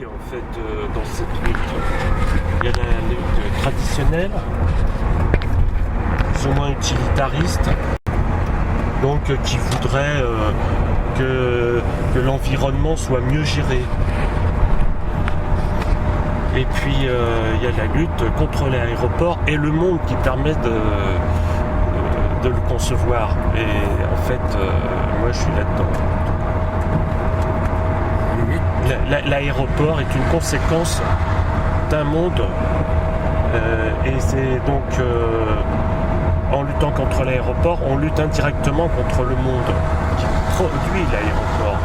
En fait, dans cette lutte, il y a la lutte traditionnelle, plus ou moins utilitariste, donc qui voudrait que l'environnement soit mieux géré. Et puis il y a la lutte contre l'aéroport et le monde qui permet de le concevoir. Et en fait, moi je suis là-dedans. L'aéroport est une conséquence d'un monde et c'est donc en luttant contre l'aéroport, on lutte indirectement contre le monde qui produit l'aéroport.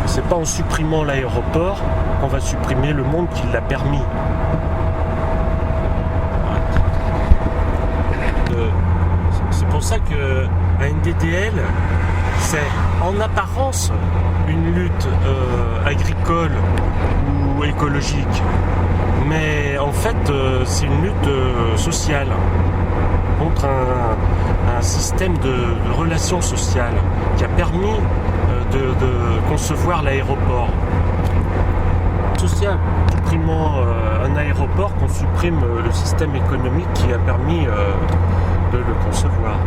C'est pas en supprimant l'aéroport qu'on va supprimer le monde qui l'a permis. C'est pour ça que la NDDL, c'est en apparence une lutte agricole ou écologique, mais en fait c'est une lutte sociale contre un système de relations sociales qui a permis de concevoir l'aéroport social. En supprimant un aéroport, qu'on supprime le système économique qui a permis de le concevoir.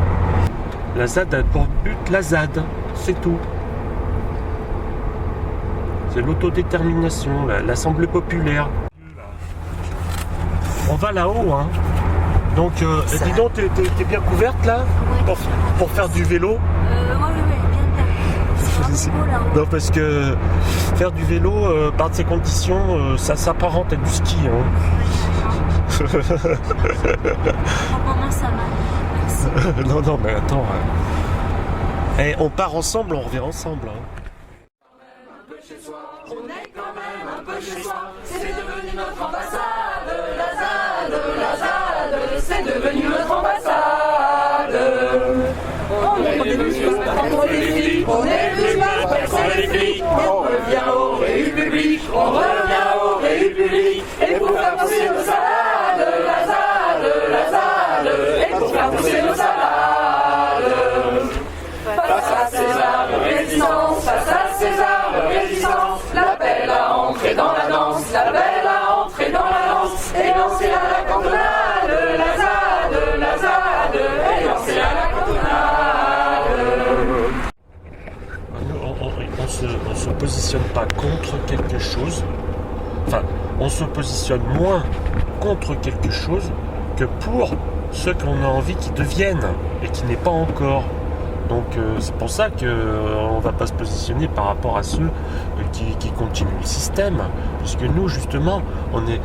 La ZAD a pour but la ZAD, c'est tout. C'est l'autodétermination, l'Assemblée populaire. On va là-haut, hein. Donc, dis donc, t'es bien couverte là pour faire du vélo? Ouais, bien. Non, parce que faire du vélo, par ces conditions, ça s'apparente à du ski. Hein. Pour le moment, ça va. Merci. Non, mais attends. Et on part ensemble, on revient ensemble. Hein. On est quand même un peu chez soi. C'est devenu notre ambassade. La ZAD, c'est devenu notre ambassade. On est plus filles, on est plus mal, personne n'est flics. On revient aux républiques, on revient aux républiques. Et pour faire pousser nos salades, la ZAD, et pour faire pousser nos salades. Face à César, résistance, face à César, résistance. L'appel à entrer dans la danse, l'appel à entrer dans la danse. Et lancer à la cantonade, la ZAD, et lancer à la cantonade. On se positionne pas contre quelque chose, enfin, on se positionne moins contre quelque chose que pour ceux qu'on a envie qu'ils deviennent et qui n'est pas encore. Donc c'est pour ça qu'on ne va pas se positionner par rapport à ceux qui continuent le système. Puisque nous, justement, on est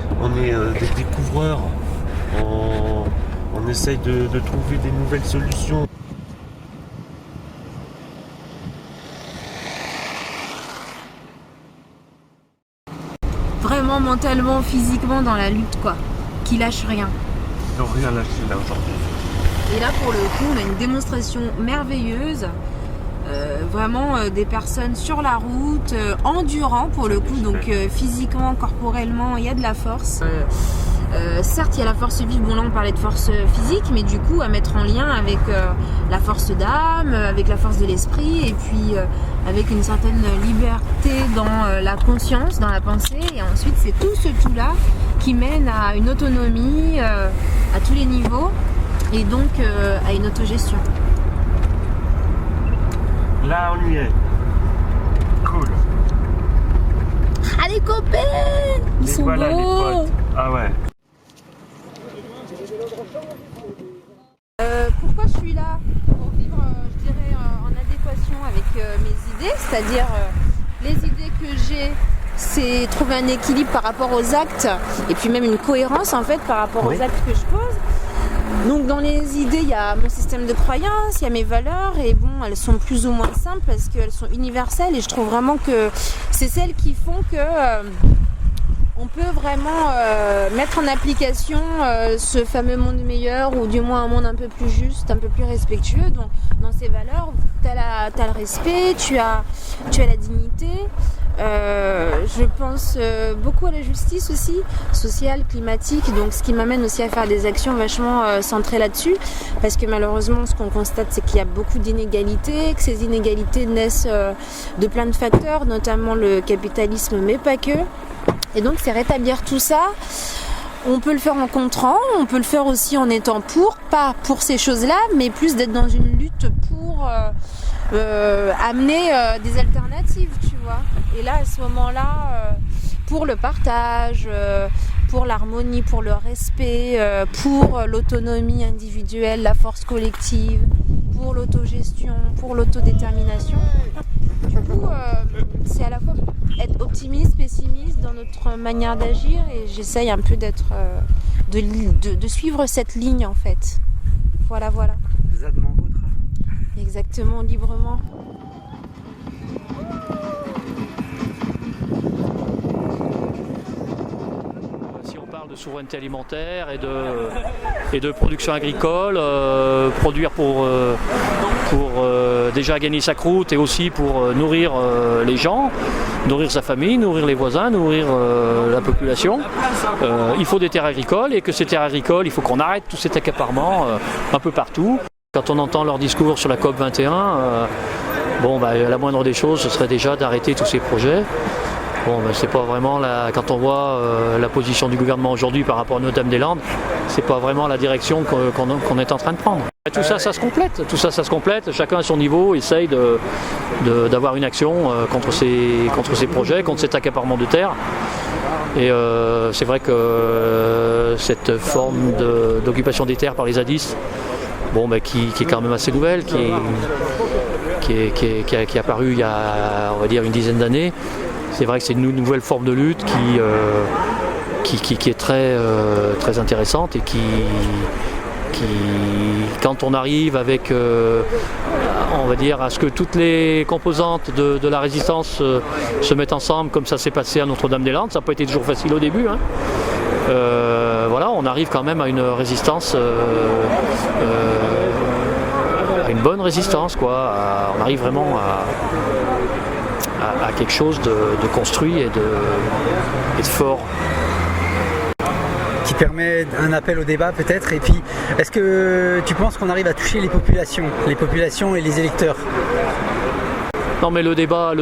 des découvreurs. On essaye de trouver des nouvelles solutions. Vraiment mentalement, physiquement dans la lutte, quoi. Qui lâche rien. Ils n'ont rien lâché là aujourd'hui. Et là, pour le coup, on a une démonstration merveilleuse. Vraiment des personnes sur la route, endurant pour le coup, donc physiquement, corporellement, il y a de la force. Certes, il y a la force vive, bon là on parlait de force physique, mais du coup à mettre en lien avec la force d'âme, avec la force de l'esprit, et puis avec une certaine liberté dans la conscience, dans la pensée, et ensuite c'est tout ce tout-là qui mène à une autonomie à tous les niveaux, et donc à une autogestion. Là, on y est. Cool. Ah les copains, ils sont voilà beaux. les potes. Ah ouais. Pourquoi je suis là? Pour vivre, je dirais, en adéquation avec mes idées, c'est-à-dire les idées que j'ai, c'est trouver un équilibre par rapport aux actes, et puis même une cohérence en fait par rapport aux actes que je pose. Donc dans les idées, il y a mon système de croyance, il y a mes valeurs, et bon, elles sont plus ou moins simples parce qu'elles sont universelles, et je trouve vraiment que c'est celles qui font que on peut vraiment mettre en application ce fameux monde meilleur, ou du moins un monde un peu plus juste, un peu plus respectueux. Donc dans ces valeurs, tu as le respect, tu as la dignité, Je pense beaucoup à la justice aussi, sociale, climatique, donc ce qui m'amène aussi à faire des actions vachement centrées là-dessus, parce que malheureusement ce qu'on constate c'est qu'il y a beaucoup d'inégalités, que ces inégalités naissent de plein de facteurs, notamment le capitalisme mais pas que, et donc c'est rétablir tout ça. On peut le faire en contrant, on peut le faire aussi en étant pas pour ces choses-là, mais plus d'être dans une lutte pour amener des alternatives, tu vois. Et là, à ce moment-là, pour le partage, pour l'harmonie, pour le respect, pour l'autonomie individuelle, la force collective, pour l'autogestion, pour l'autodétermination. Du coup, c'est à la fois être optimiste, pessimiste dans notre manière d'agir, et j'essaye un peu d'être, de suivre cette ligne en fait. Voilà. Zadement vôtre. Exactement, librement. Si on parle de souveraineté alimentaire et de production agricole, produire pour déjà gagner sa croûte et aussi pour nourrir les gens, nourrir sa famille, nourrir les voisins, nourrir la population. Il faut des terres agricoles, et que ces terres agricoles, il faut qu'on arrête tout cet accaparement un peu partout. Quand on entend leur discours sur la COP 21, la moindre des choses, ce serait déjà d'arrêter tous ces projets. C'est pas vraiment quand on voit la position du gouvernement aujourd'hui par rapport à Notre-Dame-des-Landes, c'est pas vraiment la direction qu'on est en train de prendre. Tout ça se complète. Chacun à son niveau essaye d'avoir une action contre ces projets, contre cet accaparement de terre. Et c'est vrai que cette forme d'occupation des terres par les zadistes, qui est quand même assez nouvelle, qui est apparue il y a, on va dire, une dizaine d'années. C'est vrai que c'est une nouvelle forme de lutte qui est très intéressante, et qui quand on arrive avec, on va dire, à ce que toutes les composantes de la résistance se mettent ensemble, comme ça s'est passé à Notre-Dame-des-Landes, ça n'a pas été toujours facile au début, hein. On arrive quand même à une résistance, à une bonne résistance, quoi. On arrive vraiment à quelque chose de construit et de fort. Qui permet un appel au débat peut-être, et puis est-ce que tu penses qu'on arrive à toucher les populations et les électeurs? Non, mais le débat,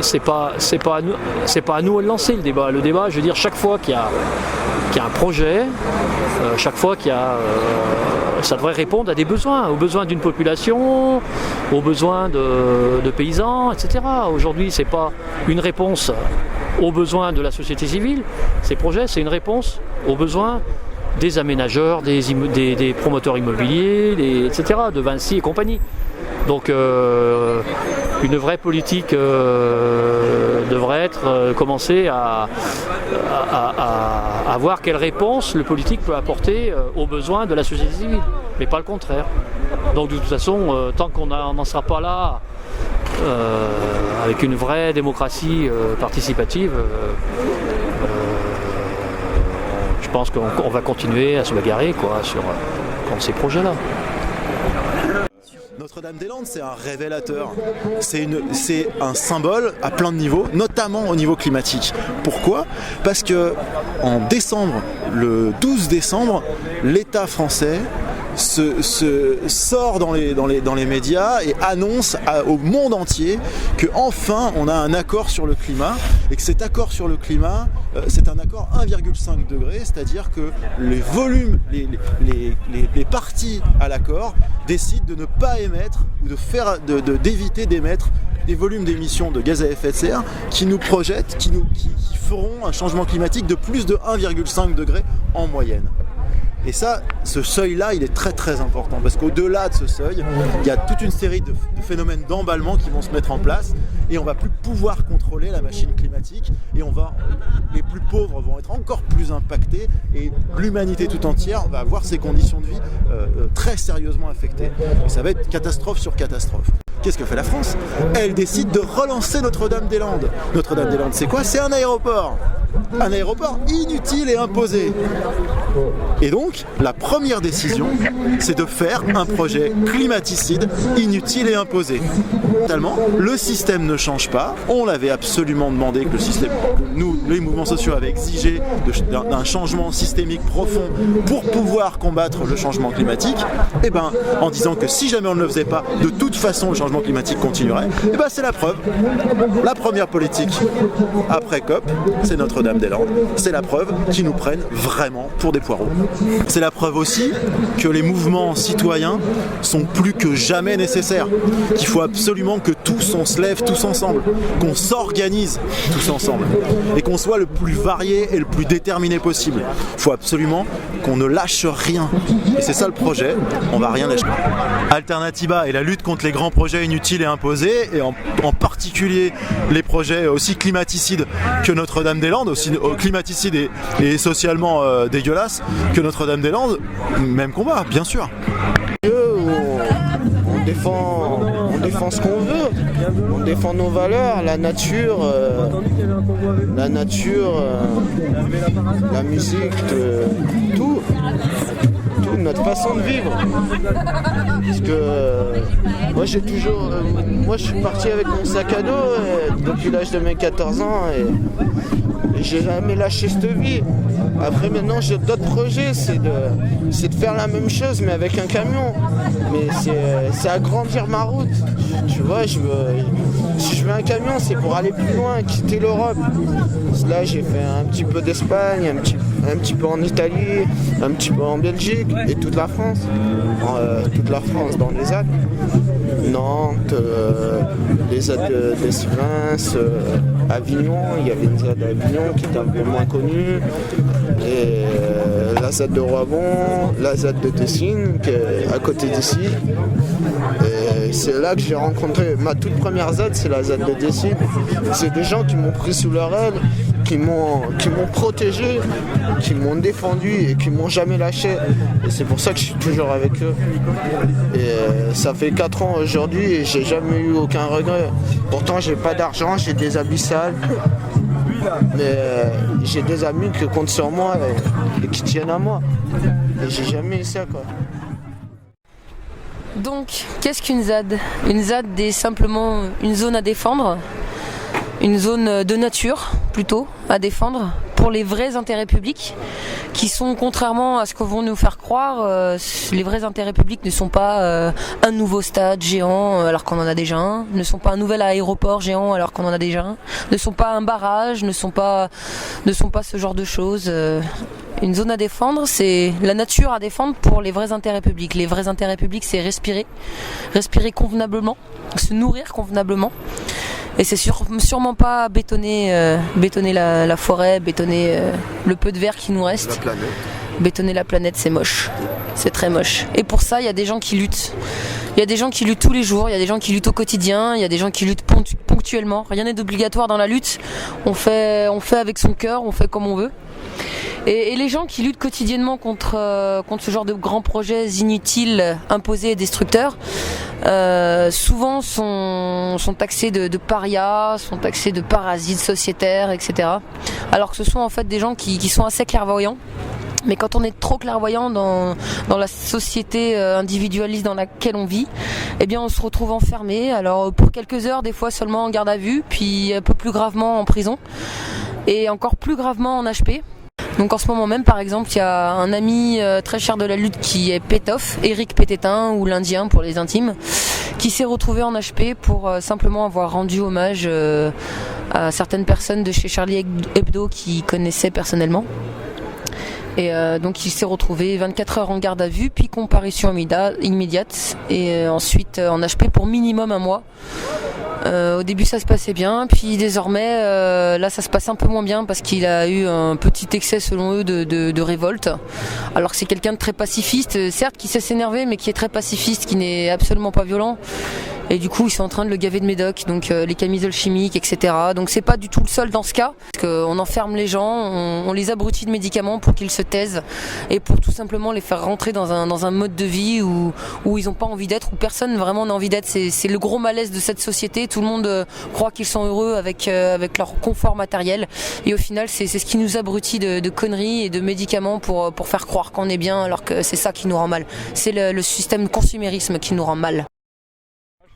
c'est pas à nous de le lancer, le débat. Le débat, je veux dire, chaque fois qu'il y a un projet, chaque fois qu'il y a, ça devrait répondre à des besoins, aux besoins d'une population, aux besoins de paysans, etc. Aujourd'hui, c'est pas une réponse aux besoins de la société civile. Ces projets, c'est une réponse aux besoins des aménageurs, des promoteurs immobiliers, etc., de Vinci et compagnie. Donc une vraie politique devrait commencer à voir quelle réponse le politique peut apporter aux besoins de la société civile, mais pas le contraire. Donc de toute façon, tant qu'on n'en sera pas là, avec une vraie démocratie participative, je pense qu'on va continuer à se bagarrer contre ces projets-là. Notre-Dame-des-Landes, c'est un révélateur, c'est un symbole à plein de niveaux, notamment au niveau climatique. Pourquoi ? Parce que en décembre, le 12 décembre, l'État français sort dans les médias et annonce au monde entier que enfin on a un accord sur le climat, et que cet accord sur le climat, c'est un accord 1,5 degré, c'est-à-dire que les volumes, les parties à l'accord décident de ne pas émettre ou d'éviter d'émettre des volumes d'émissions de gaz à effet de serre qui nous projettent, qui feront un changement climatique de plus de 1,5 degré en moyenne. Et ça, ce seuil-là, il est très très important, parce qu'au-delà de ce seuil, il y a toute une série de phénomènes d'emballement qui vont se mettre en place, et on va plus pouvoir contrôler la machine climatique, et les plus pauvres vont être encore plus impactés, et l'humanité tout entière va avoir ses conditions de vie très sérieusement affectées. Et ça va être catastrophe sur catastrophe. Qu'est-ce que fait la France ? Elle décide de relancer Notre-Dame-des-Landes. Notre-Dame-des-Landes, c'est quoi ? C'est un aéroport. un aéroport inutile et imposé. Et donc, la première décision, c'est de faire un projet climaticide inutile et imposé. Totalement, le système ne change pas. On l'avait absolument demandé que le système, nous, les mouvements sociaux, avaient exigé d'un changement systémique profond pour pouvoir combattre le changement climatique. Et ben, en disant que si jamais on ne le faisait pas, de toute façon, le changement climatique continuerait. Et ben, c'est la preuve. La première politique après COP, c'est Notre-Dame-des-Landes. C'est la preuve qu'ils nous prennent vraiment pour des poireaux. C'est la preuve aussi que les mouvements citoyens sont plus que jamais nécessaires. Qu'il faut absolument que tous on se lève tous ensemble, qu'on s'organise tous ensemble et qu'on soit le plus varié et le plus déterminé possible. Il faut absolument qu'on ne lâche rien. Et c'est ça le projet, on va rien lâcher. Alternativa et la lutte contre les grands projets inutiles et imposés, et en particulier les projets aussi climaticides que Notre-Dame-des-Landes, aussi climaticides et socialement dégueulasses que Notre-Dame-des-Landes, même combat, bien sûr. On défend ce qu'on veut, on défend nos valeurs, la nature, la musique, tout, notre façon de vivre. Parce que moi je suis parti avec mon sac à dos depuis l'âge de mes 14 ans et j'ai jamais lâché cette vie. Après maintenant j'ai d'autres projets, c'est de faire la même chose mais avec un camion. Mais c'est agrandir ma route. Tu vois, si je veux un camion, c'est pour aller plus loin, quitter l'Europe. Là j'ai fait un petit peu d'Espagne, un petit peu en Italie, un petit peu en Belgique et toute la France. Dans les Alpes. Nantes, les ZAD de Sivins, Avignon, il y avait une ZAD à Avignon qui était un peu moins connue, et la ZAD de Roibon, la ZAD de Dessines, qui est à côté d'ici. Et c'est là que j'ai rencontré ma toute première ZAD, c'est la ZAD de Dessines. C'est des gens qui m'ont pris sous leur aile, qui m'ont protégé, qui m'ont défendu et qui m'ont jamais lâché. Et c'est pour ça que je suis toujours avec eux. Et ça fait 4 ans aujourd'hui et j'ai jamais eu aucun regret. Pourtant j'ai pas d'argent, j'ai des habits sales. Mais j'ai des amis qui comptent sur moi et qui tiennent à moi. Et j'ai jamais eu ça, quoi. Donc, qu'est-ce qu'une ZAD ? Une ZAD est simplement une zone à défendre, une zone de nature plutôt à défendre pour les vrais intérêts publics qui sont, contrairement à ce que vont nous faire croire, les vrais intérêts publics ne sont pas un nouveau stade géant alors qu'on en a déjà un, ne sont pas un nouvel aéroport géant alors qu'on en a déjà un, ne sont pas un barrage, ne sont pas ce genre de choses. Une zone à défendre, c'est la nature à défendre pour les vrais intérêts publics. Les vrais intérêts publics, c'est respirer convenablement, se nourrir convenablement. Et c'est sûrement pas bétonner la forêt, bétonner le peu de verre qui nous reste. La planète. Bétonner la planète, c'est moche. C'est très moche. Et pour ça, il y a des gens qui luttent. Il y a des gens qui luttent tous les jours, il y a des gens qui luttent au quotidien, il y a des gens qui luttent ponctuellement. Rien n'est obligatoire dans la lutte. On fait avec son cœur, on fait comme on veut. Et les gens qui luttent quotidiennement contre ce genre de grands projets inutiles, imposés et destructeurs, souvent sont taxés de parias, sont taxés de parasites sociétaires, etc. Alors que ce sont en fait des gens qui sont assez clairvoyants. Mais quand on est trop clairvoyant dans la société individualiste dans laquelle on vit, eh bien on se retrouve enfermé. Alors pour quelques heures, des fois seulement en garde à vue, puis un peu plus gravement en prison, et encore plus gravement en HP. Donc en ce moment même, par exemple, il y a un ami très cher de la lutte qui est Pétoff, Éric Pététin, ou l'Indien pour les intimes, qui s'est retrouvé en HP pour simplement avoir rendu hommage à certaines personnes de chez Charlie Hebdo qu'il connaissait personnellement. Et donc il s'est retrouvé 24 heures en garde à vue, puis comparution immédiate, et ensuite en HP pour minimum 1 mois. Au début ça se passait bien, puis désormais là ça se passe un peu moins bien parce qu'il a eu un petit excès selon eux de révolte. Alors que c'est quelqu'un de très pacifiste, certes qui sait s'énerver mais qui est très pacifiste, qui n'est absolument pas violent, Et du coup, ils sont en train de le gaver de médoc, donc les camisoles chimiques, etc. Donc c'est pas du tout le seul dans ce cas, parce qu'on enferme les gens, on les abrutit de médicaments pour qu'ils se taisent et pour tout simplement les faire rentrer dans un mode de vie où ils n'ont pas envie d'être, où personne vraiment n'a envie d'être. C'est le gros malaise de cette société. Tout le monde croit qu'ils sont heureux avec leur confort matériel, et au final, c'est ce qui nous abrutit de conneries et de médicaments pour faire croire qu'on est bien, alors que c'est ça qui nous rend mal. C'est le système de consumérisme qui nous rend mal.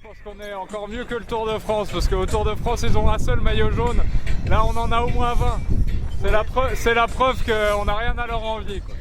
Je pense qu'on est encore mieux que le Tour de France, parce qu'au Tour de France ils ont un seul maillot jaune, là on en a au moins 20. C'est la preuve qu'on n'a rien à leur envier, quoi.